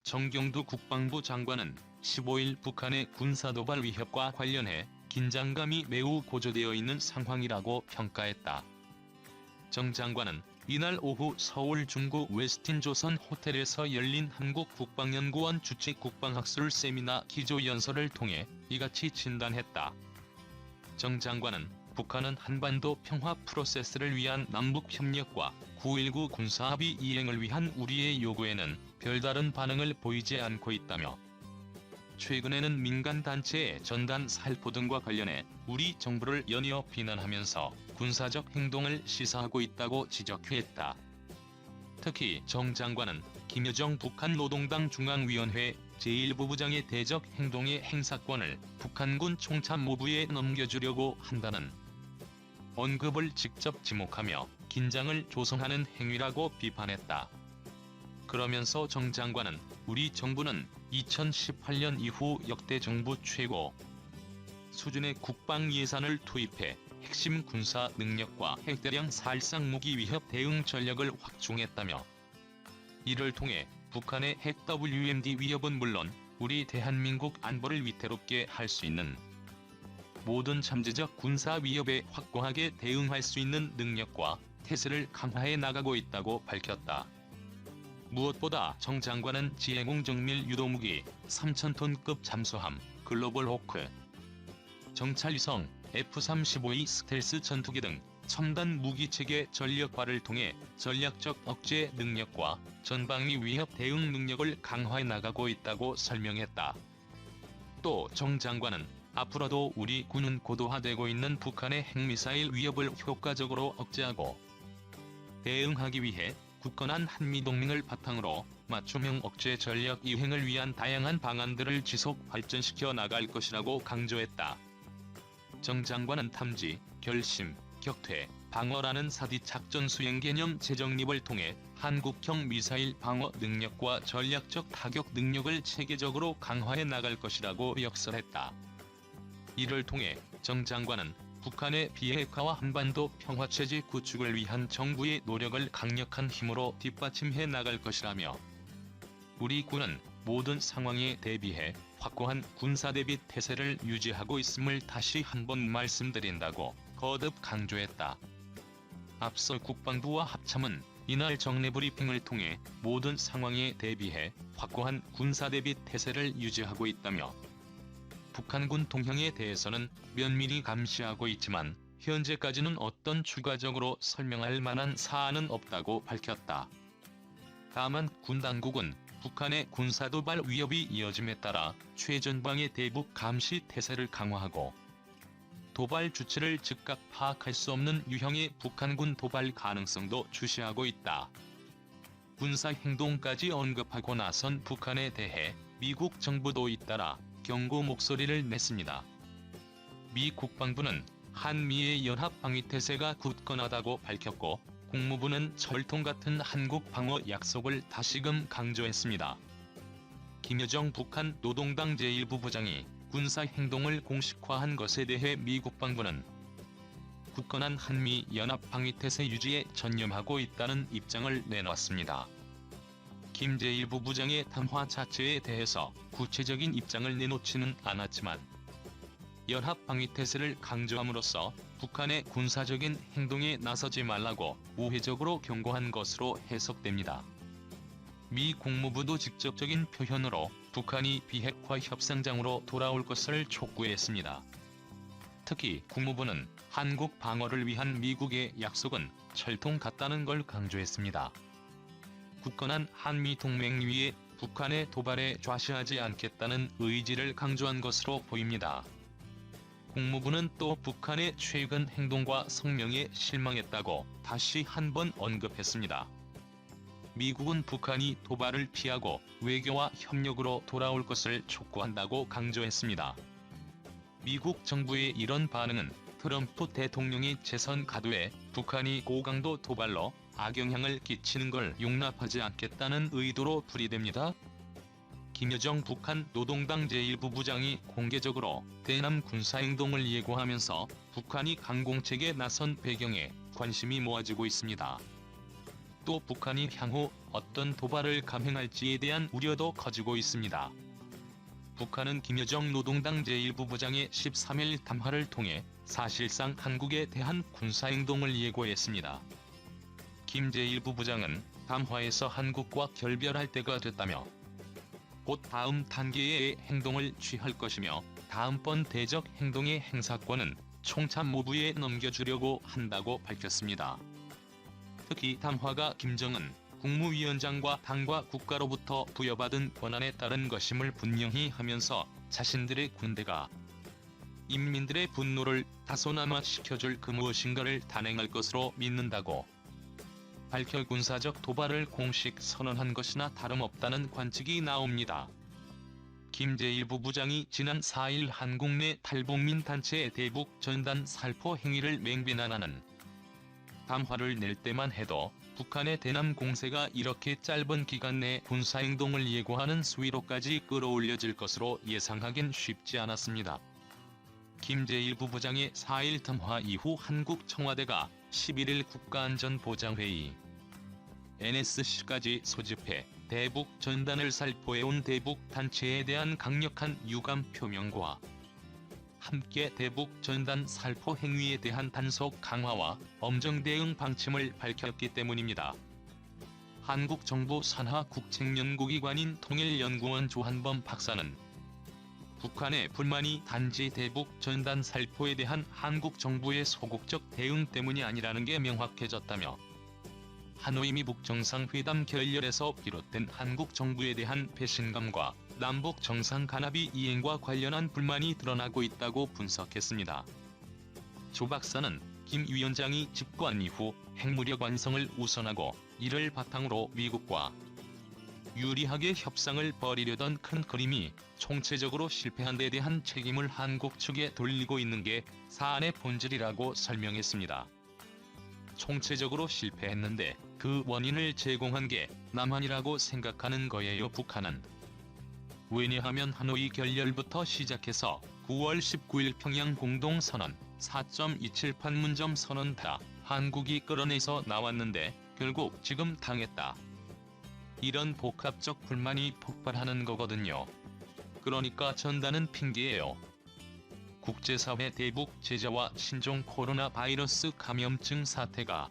정경두 국방부 장관은 15일 북한의 군사도발 위협과 관련해 긴장감이 매우 고조되어 있는 상황이라고 평가했다. 정 장관은 이날 오후 서울 중구 웨스틴 조선 호텔에서 열린 한국국방연구원 주최 국방학술 세미나 기조연설을 통해 이같이 진단했다. 정 장관은 북한은 한반도 평화 프로세스를 위한 남북협력과 9.19 군사합의 이행을 위한 우리의 요구에는 별다른 반응을 보이지 않고 있다며 최근에는 민간단체의 전단 살포 등과 관련해 우리 정부를 연이어 비난하면서 군사적 행동을 시사하고 있다고 지적했다. 특히 정 장관은 김여정 북한 노동당 중앙위원회 제1부부장의 대적 행동의 행사권을 북한군 총참모부에 넘겨주려고 한다는 언급을 직접 지목하며 긴장을 조성하는 행위라고 비판했다. 그러면서 정 장관은 우리 정부는 2018년 이후 역대 정부 최고 수준의 국방 예산을 투입해 핵심 군사 능력과 핵대량 살상 무기 위협 대응 전력을 확충했다며 이를 통해 북한의 핵 WMD 위협은 물론 우리 대한민국 안보를 위태롭게 할 수 있는 모든 잠재적 군사 위협에 확고하게 대응할 수 있는 능력과 태세를 강화해 나가고 있다고 밝혔다. 무엇보다 정 장관은 지해공 정밀 유도무기 3,000톤급 잠수함 글로벌 호크, 정찰위성 F-35E 스텔스 전투기 등 첨단 무기체계 전력화를 통해 전략적 억제 능력과 전방위 위협 대응 능력을 강화해 나가고 있다고 설명했다. 또 정 장관은 앞으로도 우리 군은 고도화되고 있는 북한의 핵미사일 위협을 효과적으로 억제하고 대응하기 위해 굳건한 한미동맹을 바탕으로 맞춤형 억제 전력 이행을 위한 다양한 방안들을 지속 발전시켜 나갈 것이라고 강조했다. 정 장관은 탐지, 결심, 격퇴, 방어라는 사디 작전 수행 개념 재정립을 통해 한국형 미사일 방어 능력과 전략적 타격 능력을 체계적으로 강화해 나갈 것이라고 역설했다. 이를 통해 정 장관은 북한의 비핵화와 한반도 평화체제 구축을 위한 정부의 노력을 강력한 힘으로 뒷받침해 나갈 것이라며 우리 군은 모든 상황에 대비해 확고한 군사대비 태세를 유지하고 있음을 다시 한번 말씀드린다고 거듭 강조했다. 앞서 국방부와 합참은 이날 정례 브리핑을 통해 모든 상황에 대비해 확고한 군사대비 태세를 유지하고 있다며 북한군 동향에 대해서는 면밀히 감시하고 있지만 현재까지는 어떤 추가적으로 설명할 만한 사안은 없다고 밝혔다. 다만 군 당국은 북한의 군사도발 위협이 이어짐에 따라 최전방의 대북 감시 태세를 강화하고 도발 주체를 즉각 파악할 수 없는 유형의 북한군 도발 가능성도 주시하고 있다. 군사 행동까지 언급하고 나선 북한에 대해 미국 정부도 잇따라 경고 목소리를 냈습니다. 미 국방부는 한미의 연합 방위태세가 굳건하다고 밝혔고 국무부는 철통 같은 한국 방어 약속을 다시금 강조했습니다. 김여정 북한 노동당 제1부부장이 군사 행동을 공식화한 것에 대해 미 국방부는 굳건한 한미 연합 방위태세 유지에 전념하고 있다는 입장을 내놨습니다. 김 제1부부장의談話 자체에 대해서 구체적인 입장을 내놓지는 않았지만 연합 방위태세를 강조함으로써 북한의 군사적인 행동에 나서지 말라고 우회적으로 경고한 것으로 해석됩니다. 미 국무부도 직접적인 표현으로 북한이 비핵화 협상장으로 돌아올 것을 촉구했습니다. 특히 국무부는 한국 방어를 위한 미국의 약속은 철통 같다는 걸 강조했습니다. 굳건한 한미 동맹 위에 북한의 도발에 좌시하지 않겠다는 의지를 강조한 것으로 보입니다. 국무부는 또 북한의 최근 행동과 성명에 실망했다고 다시 한번 언급했습니다. 미국은 북한이 도발을 피하고 외교와 협력으로 돌아올 것을 촉구한다고 강조했습니다. 미국 정부의 이런 반응은 트럼프 대통령이 재선 가두에 북한이 고강도 도발로 악영향을 끼치는 걸 용납하지 않겠다는 의도로 풀이됩니다. 김여정 북한 노동당 제1부부장이 공개적으로 대남 군사행동을 예고하면서 북한이 강공책에 나선 배경에 관심이 모아지고 있습니다. 또 북한이 향후 어떤 도발을 감행할지에 대한 우려도 커지고 있습니다. 북한은 김여정 노동당 제1부부장의 13일 담화를 통해 사실상 한국에 대한 군사행동을 예고했습니다. 김 제1부부장은 담화에서 한국과 결별할 때가 됐다며 곧 다음 단계의 행동을 취할 것이며 다음번 대적 행동의 행사권은 총참모부에 넘겨주려고 한다고 밝혔습니다. 특히 담화가 김정은 국무위원장과 당과 국가로부터 부여받은 권한에 따른 것임을 분명히 하면서 자신들의 군대가 인민들의 분노를 다소나마 식혀줄 그 무엇인가를 단행할 것으로 믿는다고 밝혀 군사적 도발을 공식 선언한 것이나 다름없다는 관측이 나옵니다. 김 제1부부장이 지난 4일 한국 내 탈북민 단체 대북 전단 살포 행위를 맹비난하는 담화를 낼 때만 해도 북한의 대남 공세가 이렇게 짧은 기간 내 군사행동을 예고하는 수위로까지 끌어올려질 것으로 예상하긴 쉽지 않았습니다. 김 제1부부장의 4일 담화 이후 한국 청와대가 11일 국가안전보장회의 NSC까지 소집해 대북 전단을 살포해온 대북 단체에 대한 강력한 유감 표명과 함께 대북 전단 살포 행위에 대한 단속 강화와 엄정 대응 방침을 밝혔기 때문입니다. 한국 정부 산하 국책연구기관인 통일연구원 조한범 박사는 북한의 불만이 단지 대북 전단 살포에 대한 한국 정부의 소극적 대응 때문이 아니라는 게 명확해졌다며 하노이 미북 정상회담 결렬에서 비롯된 한국 정부에 대한 배신감과 남북 정상 간합의 이행과 관련한 불만이 드러나고 있다고 분석했습니다. 조 박사는 김 위원장이 집권 이후 핵무력 완성을 우선하고 이를 바탕으로 미국과 유리하게 협상을 벌이려던 큰 그림이 총체적으로 실패한 데 대한 책임을 한국 측에 돌리고 있는 게 사안의 본질이라고 설명했습니다. 총체적으로 실패했는데 그 원인을 제공한 게 남한이라고 생각하는 거예요. 북한은. 왜냐하면 하노이 결렬부터 시작해서 9월 19일 평양 공동선언 4.27 판문점 선언 다 한국이 끌어내서 나왔는데 결국 지금 당했다. 이런 복합적 불만이 폭발하는 거거든요. 그러니까 전단은 핑계예요. 국제사회 대북 제재와 신종 코로나 바이러스 감염증 사태가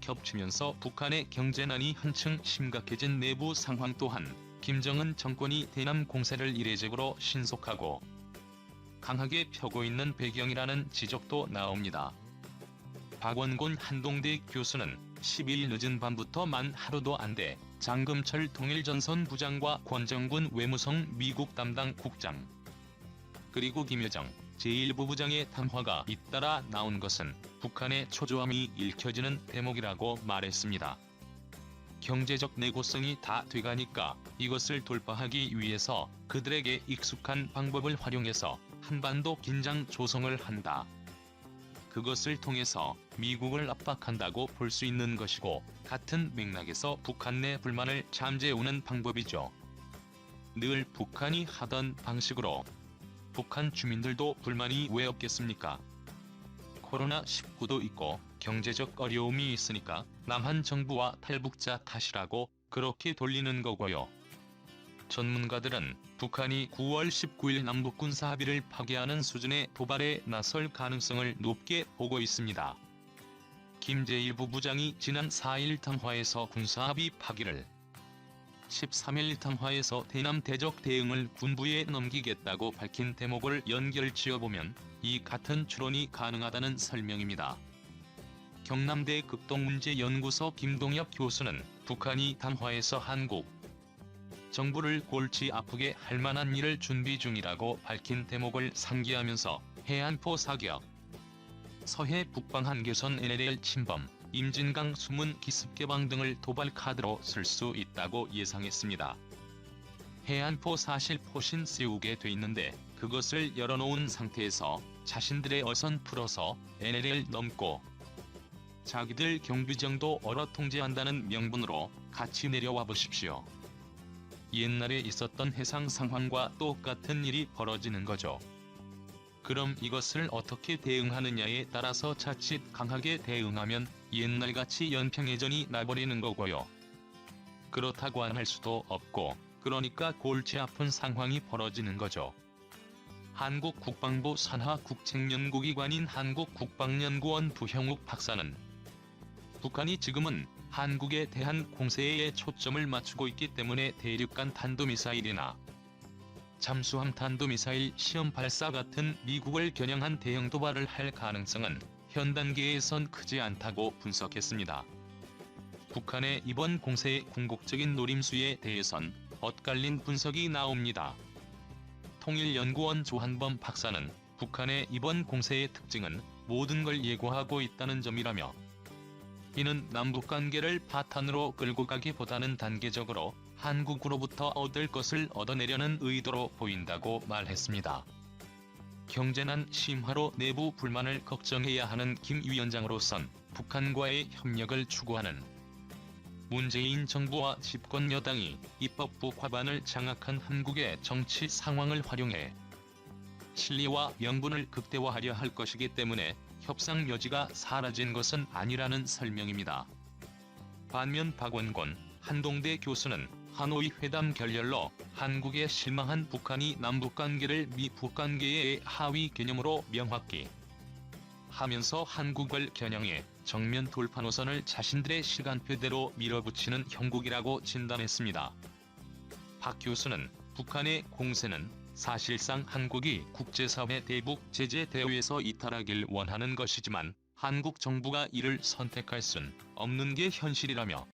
겹치면서 북한의 경제난이 한층 심각해진 내부 상황 또한 김정은 정권이 대남 공세를 이례적으로 신속하고 강하게 펴고 있는 배경이라는 지적도 나옵니다. 박원곤 한동대 교수는 10일 늦은 밤부터 만 하루도 안 돼 장금철 통일전선 부장과 권정군 외무성 미국 담당 국장 그리고 김여정 제1부부장의 담화가 잇따라 나온 것은 북한의 초조함이 읽혀지는 대목이라고 말했습니다. 경제적 내구성이 다 돼가니까 이것을 돌파하기 위해서 그들에게 익숙한 방법을 활용해서 한반도 긴장 조성을 한다. 그것을 통해서 미국을 압박한다고 볼 수 있는 것이고 같은 맥락에서 북한 내 불만을 잠재우는 방법이죠. 늘 북한이 하던 방식으로 북한 주민들도 불만이 왜 없겠습니까? 코로나19도 있고 경제적 어려움이 있으니까 남한 정부와 탈북자 탓이라고 그렇게 돌리는 거고요. 전문가들은 북한이 9월 19일 남북군사 합의를 파기하는 수준의 도발에 나설 가능성을 높게 보고 있습니다. 김 제1부부장이 지난 4일 담화에서 군사합의 파기를 13일 담화에서 대남 대적 대응을 군부에 넘기겠다고 밝힌 대목을 연결 지어보면 이 같은 추론이 가능하다는 설명입니다. 경남대 극동문제연구소 김동엽 교수는 북한이 담화에서 한국 정부를 골치 아프게 할 만한 일을 준비 중이라고 밝힌 대목을 상기하면서 해안포 사격, 서해 북방 한계선 NLL 침범, 임진강 수문 기습 개방 등을 도발 카드로 쓸 수 있다고 예상했습니다. 해안포 사실 포신 세우게 돼 있는데 그것을 열어놓은 상태에서 자신들의 어선 풀어서 NLL 넘고 자기들 경비정도 얼어 통제한다는 명분으로 같이 내려와 보십시오. 옛날에 있었던 해상 상황과 똑같은 일이 벌어지는 거죠. 그럼 이것을 어떻게 대응하느냐에 따라서 자칫 강하게 대응하면 옛날같이 연평해전이 나버리는 거고요. 그렇다고 안 할 수도 없고, 그러니까 골치 아픈 상황이 벌어지는 거죠. 한국 국방부 산하국책연구기관인 한국국방연구원 부형욱 박사는 북한이 지금은 한국에 대한 공세에 초점을 맞추고 있기 때문에 대륙간 탄도미사일이나 잠수함 탄도미사일 시험 발사 같은 미국을 겨냥한 대형 도발을 할 가능성은 현 단계에선 크지 않다고 분석했습니다. 북한의 이번 공세의 궁극적인 노림수에 대해선 엇갈린 분석이 나옵니다. 통일연구원 조한범 박사는 북한의 이번 공세의 특징은 모든 걸 예고하고 있다는 점이라며, 이는 남북관계를 바탕으로 끌고 가기보다는 단계적으로 한국으로부터 얻을 것을 얻어내려는 의도로 보인다고 말했습니다. 경제난 심화로 내부 불만을 걱정해야 하는 김 위원장으로선 북한과의 협력을 추구하는 문재인 정부와 집권 여당이 입법부 과반을 장악한 한국의 정치 상황을 활용해 실리와 명분을 극대화하려 할 것이기 때문에 협상 여지가 사라진 것은 아니라는 설명입니다. 반면 박원권 한동대 교수는 하노이 회담 결렬로 한국에 실망한 북한이 남북관계를 미북관계의 하위 개념으로 명확히 하면서 한국을 겨냥해 정면 돌파 노선을 자신들의 시간표대로 밀어붙이는 형국이라고 진단했습니다. 박 교수는 북한의 공세는 사실상 한국이 국제사회 대북 제재 대우에서 이탈하길 원하는 것이지만 한국 정부가 이를 선택할 순 없는 게 현실이라며,